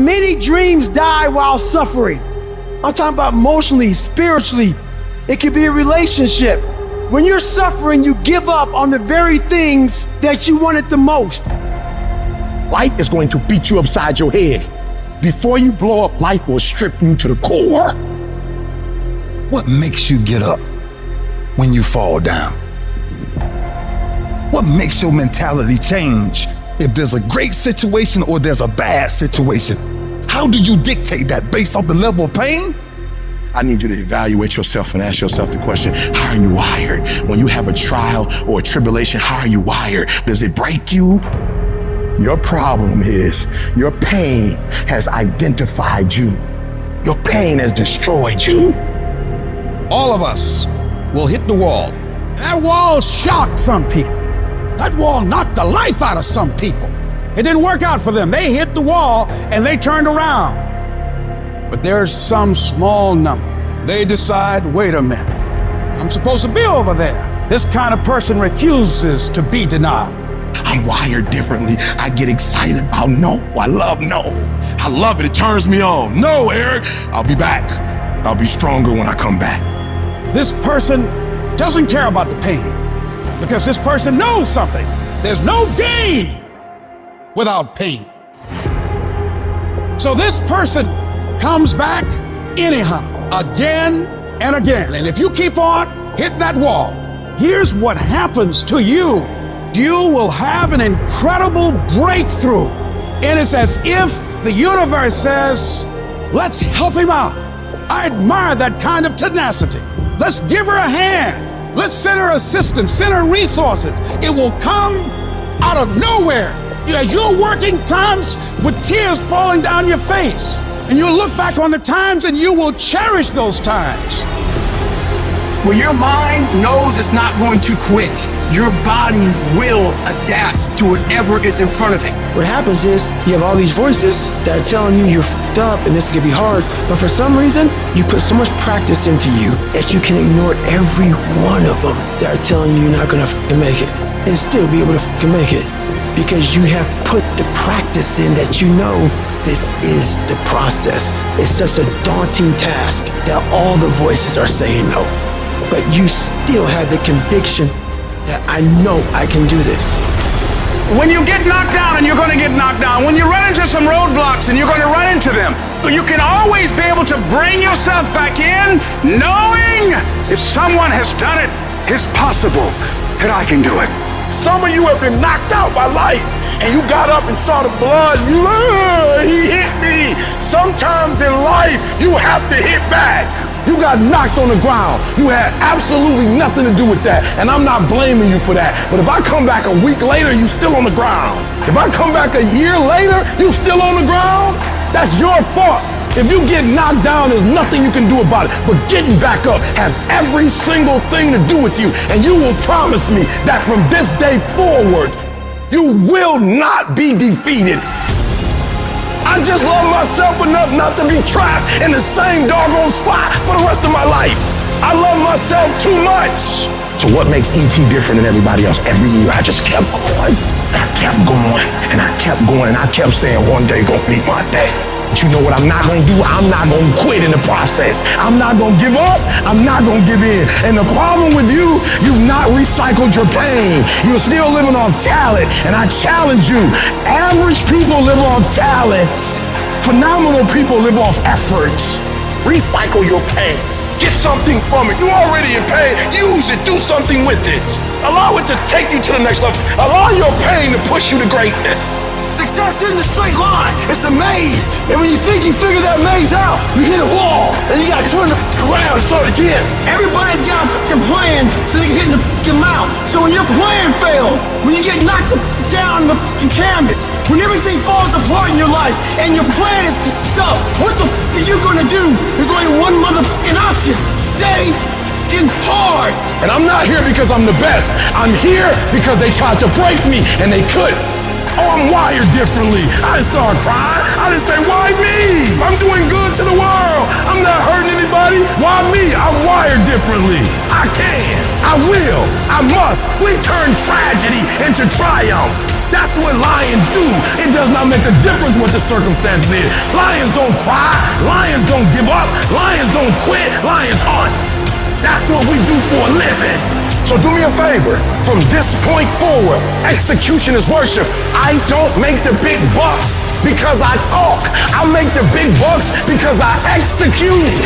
many dreams die while suffering. I'm talking about emotionally, spiritually. It could be a relationship. When you're suffering, you give up on the very things that you wanted the most. Life is going to beat you upside your head. Before you blow up, life will strip you to the core. What makes you get up when you fall down? What makes your mentality change if there's a great situation or there's a bad situation? How do you dictate that based off the level of pain? I need you to evaluate yourself and ask yourself the question, how are you wired? When you have a trial or a tribulation, how are you wired? Does it break you? Your problem is your pain has identified you. Your pain has destroyed you. All of us will hit the wall. That wall shocked some people. That wall knocked the life out of some people. It didn't work out for them. They hit the wall and they turned around. But there's some small number. They decide, wait a minute, I'm supposed to be over there. This kind of person refuses to be denied. I'm wired differently. I get excited about no. I love no. I love it. It turns me on. No, Eric, I'll be back. I'll be stronger when I come back. This person doesn't care about the pain because this person knows something. There's no gain without pain. So this person comes back anyhow, again and again. And if you keep on hitting that wall, here's what happens to you. You will have an incredible breakthrough. And it's as if the universe says, let's help him out. I admire that kind of tenacity. Let's give her a hand. Let's send her assistance, send her resources. It will come out of nowhere. As you're working times with tears falling down your face, and you'll look back on the times and you will cherish those times. When your mind knows it's not going to quit, your body will adapt to whatever is in front of it. What happens is you have all these voices that are telling you you're f***ed up and this is gonna be hard, but for some reason, you put so much practice into you that you can ignore every one of them that are telling you you're not gonna f***ing make it and still be able to f***ing make it. Because you have put the practice in that you know this is the process. It's such a daunting task that all the voices are saying no. But you still have the conviction that I know I can do this. When you get knocked down, and you're going to get knocked down, when you run into some roadblocks and you're going to run into them, you can always be able to bring yourself back in, knowing if someone has done it, it's possible that I can do it. Some of you have been knocked out by life, and you got up and saw the blood. He hit me. Sometimes in life, you have to hit back. You got knocked on the ground. You had absolutely nothing to do with that, and I'm not blaming you for that. But if I come back a week later, you still on the ground. If I come back a year later, you still on the ground, that's your fault. If you get knocked down, there's nothing you can do about it. But getting back up has every single thing to do with you. And you will promise me that from this day forward, you will not be defeated. I just love myself enough not to be trapped in the same doggone spot for the rest of my life. I love myself too much. So what makes E.T. different than everybody else? Every year I just kept going. And I kept going. And I kept going. And I kept saying one day gonna be my day. But you know what I'm not gonna do? I'm not gonna quit in the process. I'm not gonna give up. I'm not gonna give in. And the problem with you, you've not recycled your pain. You're still living off talent. And I challenge you, average people live off talents. Phenomenal people live off efforts. Recycle your pain. Get something from it. You're already in pain. Use it. Do something with it. Allow it to take you to the next level. Allow your pain to push you to greatness. Success isn't a straight line, it's a maze. And when you think you figure that maze out, you hit a wall, and you gotta turn the around and start again. Everybody's got a plan so they can hit the mount. So when your plan fails, when you get knocked down the canvas, when everything falls apart in your life, and your plan is up, what the are you gonna do? There's only one motherfucking option. Stay hard. And I'm not here because I'm the best. I'm here because they tried to break me, and they couldn't. Oh, I'm wired differently. I didn't start crying. I I didn't say, why me? I'm doing good to the world. I'm not hurting anybody. Why me? I'm wired differently. I can. I will. I must. We turn tragedy into triumph. That's what lions do. It does not make a difference what the circumstances is. Lions don't cry. Lions don't give up. Lions don't quit. Lions hunt. That's what we do for a living. So do me a favor. From this point forward, execution is worship. I don't make the big bucks because I talk. I make the big bucks because I execute.